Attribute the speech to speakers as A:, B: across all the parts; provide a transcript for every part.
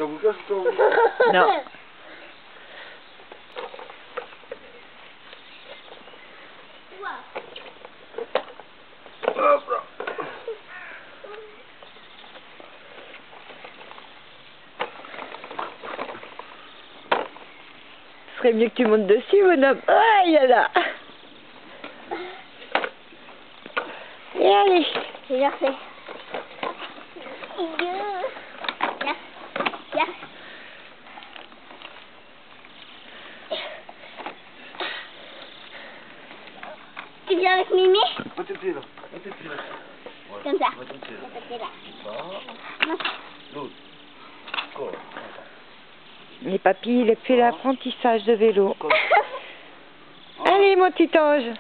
A: Ça vous casse ou ça vous...
B: Non.
A: Hop là.
B: Ce serait mieux que tu montes dessus, mon homme. Ah, il y a là. Et allez.
C: J'ai déjà fait. Viens. Tu viens avec Mimi?
A: Mets tes pieds là. Mets tes pieds là. Ouais.
C: Comme ça.
A: Mets tes pieds là.
C: Mets tes pieds là.
A: Ça.
C: Non.
A: L'autre. Encore.
B: Les papilles, il a fait l'apprentissage de vélo.
A: Encore.
B: Allez, mon petit ange.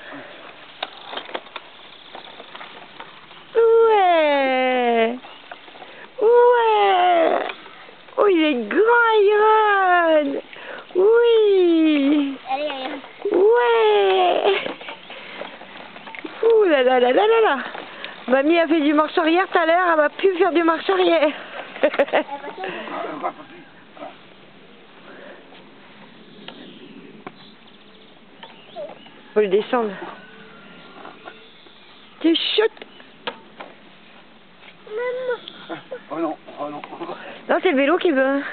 B: Ouais. Ouais. Oh, il est grand, Iron. Oui.
C: Allez, allez.
B: Ouais. Ouh là là là là là là. Mamie a fait du marche arrière tout à l'heure, elle va plus faire du marche arrière. Faut le descendre. Tu chutes.
A: Oh non, oh non.
B: Non, c'est le vélo qui veut.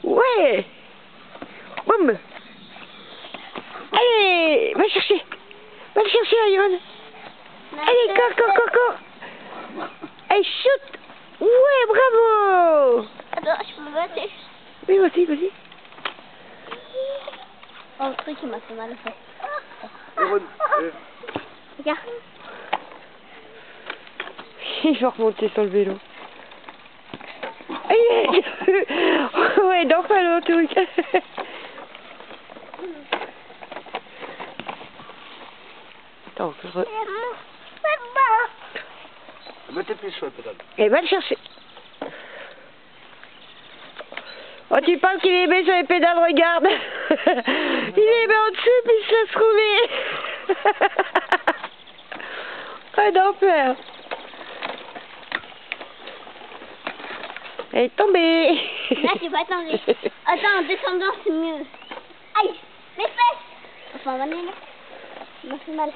B: Ouais. Boum. Allez, va le chercher. Va le chercher, Iron. Allez, cours. Allez, chute. Ouais, bravo.
C: Attends, je peux me battre.
B: Oui, vas-y.
C: Oh, le truc, il m'a fait mal au fait.
A: Iron,
C: Regarde.
B: Il va remonter sur le vélo. Allez. Ouais, non, pas le truc. Attends,
A: mets tes pieds sur la pédale.
B: et va le chercher. Oh, tu penses qu'il est mis sur les pédales, regarde. Il est mis en dessous, puis il se laisse rouler. Oh, d'enfer. Elle est tombée.
C: Là, tu vas tomber. Attends, en descendant, c'est mieux. Aïe, mes fesses. Enfin, on va aller là. Ça m'a fait mal.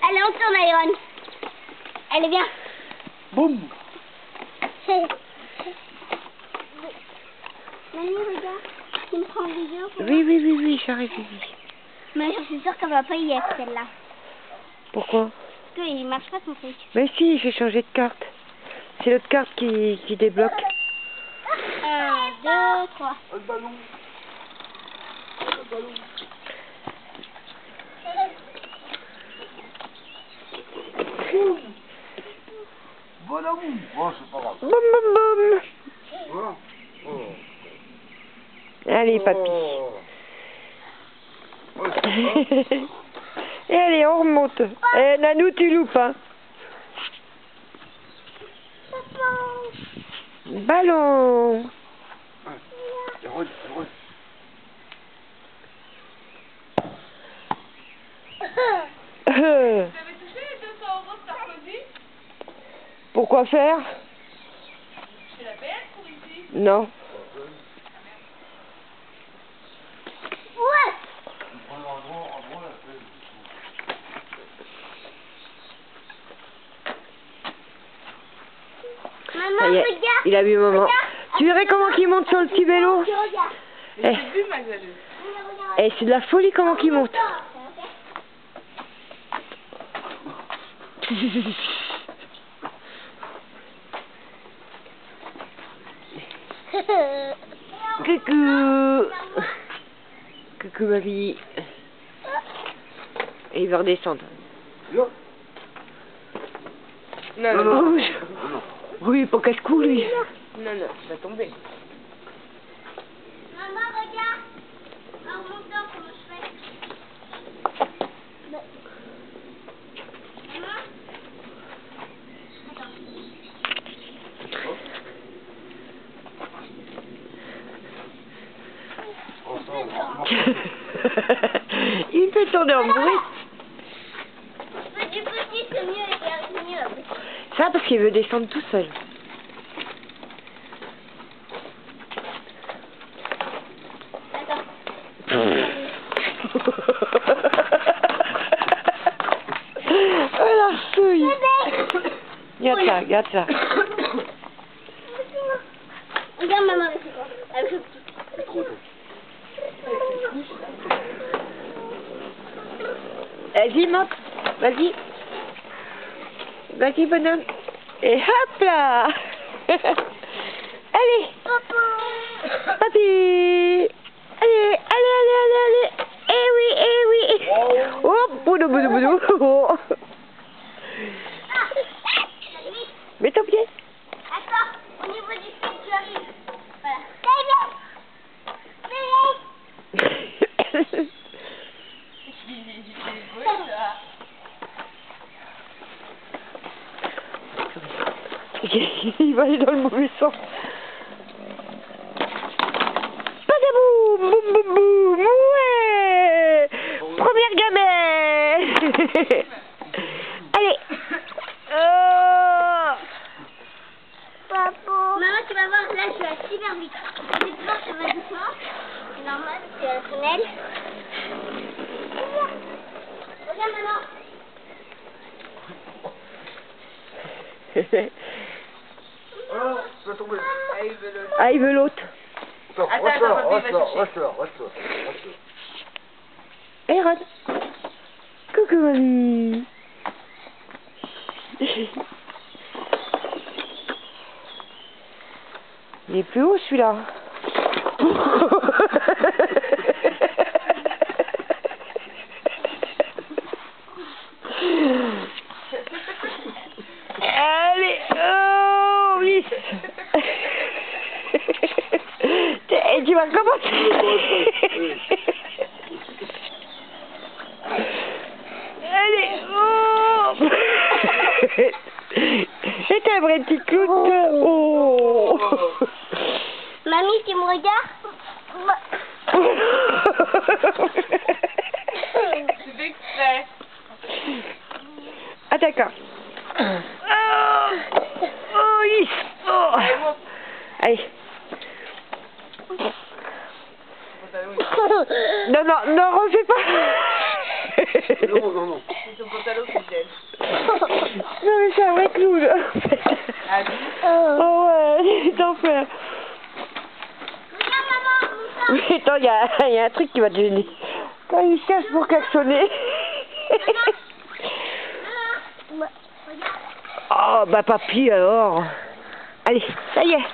C: Allez, on tourne, Iron. Allez, viens.
A: Boum.
C: Mamie, regarde. Tu me prends en vidéo pour
B: Oui, j'arrive.
C: Mais je suis sûre qu'elle va pas y être, celle-là.
B: Pourquoi?
C: Parce qu'il marche pas ton truc.
B: Mais si, j'ai changé de carte. C'est l'autre carte qui débloque.
C: 1, 2, 3.
A: Le ballon. Le ballon. Voilà, boum. Oh, c'est pas grave.
B: Boum.
A: Voilà. Oh.
B: Allez, papy.
A: Oh. Oh.
B: Et allez, on remonte. Eh, Nanou, tu loupes, hein. Ballon.
A: Iron.
B: Pourquoi faire?
D: C'est la bête pour ici.
B: Non.
C: Ouais. Maman,
B: Ça y est,
C: regarde.
B: il a vu maman.
C: Regarde.
B: Tu verrais comment il monte sur le petit vélo?
C: Tu regardes.
B: Eh,
D: J'ai vu Magdalene.
B: eh, c'est de la folie comment il monte. Coucou. Coucou ma vie. Et il va redescendre.
A: Là.
D: Non.
B: Oui, pour casse-cou lui.
D: Non, tu vas tomber.
C: Maman, regarde. En montant, comment je fais? Maman.
B: Il fait tourner en bruit.
C: Mais du petit, c'est mieux, regarde.
B: Ça parce qu'il veut descendre tout seul.
C: Attends.
B: Oh la souille. Regarde ça, regarde ça.
C: Regarde maman, elle fait quoi? Elle fait petit.
A: C'est trop tôt.
B: Vas-y, monte. Vas-y. Vas-y, bonhomme. Et hop là. Allez. Papi. Allez, allez, allez, allez, allez. Eh oui, eh oui. Oh, boudou, boudou, boudou. Oh. Mets ton pied.
C: Attends, au niveau du pied, tu arrives. Voilà.
B: Il va aller dans le mauvais sens. Padaboum, boum, boum, boum, ouais. Première gamelle. Allez.
C: Maman, tu vas voir, là, je vais super vite. Les planches, ça va doucement. C'est normal, c'est un tunnel. Regarde, maman.
A: Oh, tu vas tomber.
B: Ah, il veut l'autre.
A: Attends,
D: Attends,
A: reste là,
D: papi,
A: reste
D: va
A: là,
D: chercher.
A: reste là, reste là.
B: Hey, Rod. Coucou, mamie. Il est plus haut, celui-là. Allez, oh, oui. Et tu vas commencer. Allez, oh. Et t'es un vrai petit clown. Oh.
C: Mamie, tu me regardes?
D: C'est fait exprès.
B: Ah, d'accord. Oh, oh, yes. Oh.
D: Allez, monte.
B: Allez.
D: Pantalon,
B: Non, non, non, refais pas.
A: Non, non, non.
D: c'est ton pantalon qui gêne.
B: Non, mais c'est un vrai clown.
D: Ah oui.
B: Oh, ouais, d'enfer.
C: Regarde, maman,
B: Mais attends, il y a un truc qui va te gêner. Quand il cherche pour klaxonner. Oh, bah papy, alors. Allez, ça y est.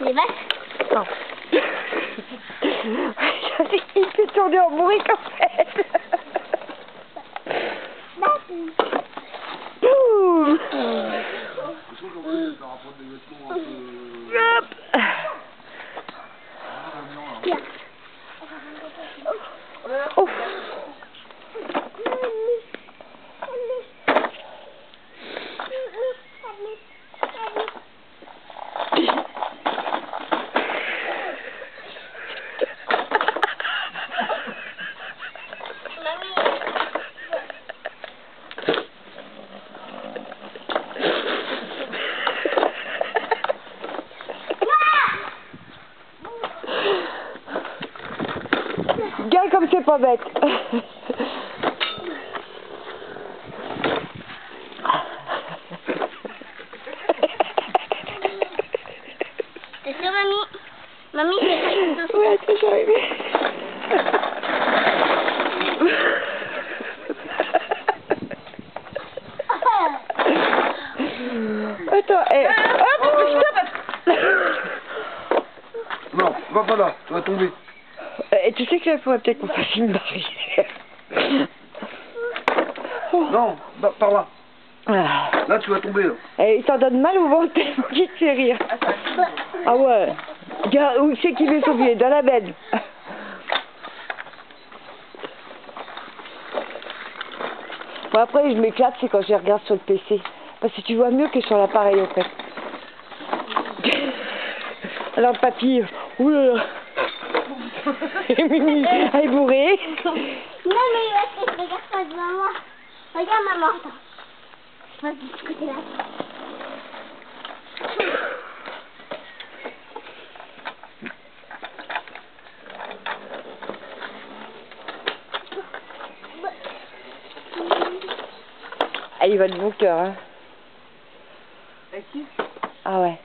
C: Les vaches?
B: Non. Il fait tourner en bourrique en fait. Boum.
A: Est-ce qu'on peut faire apprendre des vêtements un peu...
B: Hop. Ouf. Regarde comme c'est pas bête.
C: T'es sûre, mamie? Mamie, c'est pas comme
B: Ouais, attends, j'arrive. Attends, hop, stop.
A: Non, va pas là, tu vas tomber.
B: Et tu sais que là, il faudrait peut-être qu'on fasse une barrière.
A: Non, par là.
B: Ah.
A: Là, tu vas tomber, là.
B: Et il t'en donne mal au ventre tellement qu'il te fait rire. Ah ouais. Regarde, où c'est qu'il met son pied? Dans la benne. Bon, après, je m'éclate, c'est quand je regarde sur le PC. Parce que tu vois mieux que sur l'appareil, en fait. Alors papy, oulala. Mimi, elle est bourrée.
C: Non mais regarde ça devant moi. Regarde maman, attends. Je passe de ce côté-là.
B: Ah, il va de bon cœur, hein.
D: Avec qui?
B: Ah ouais.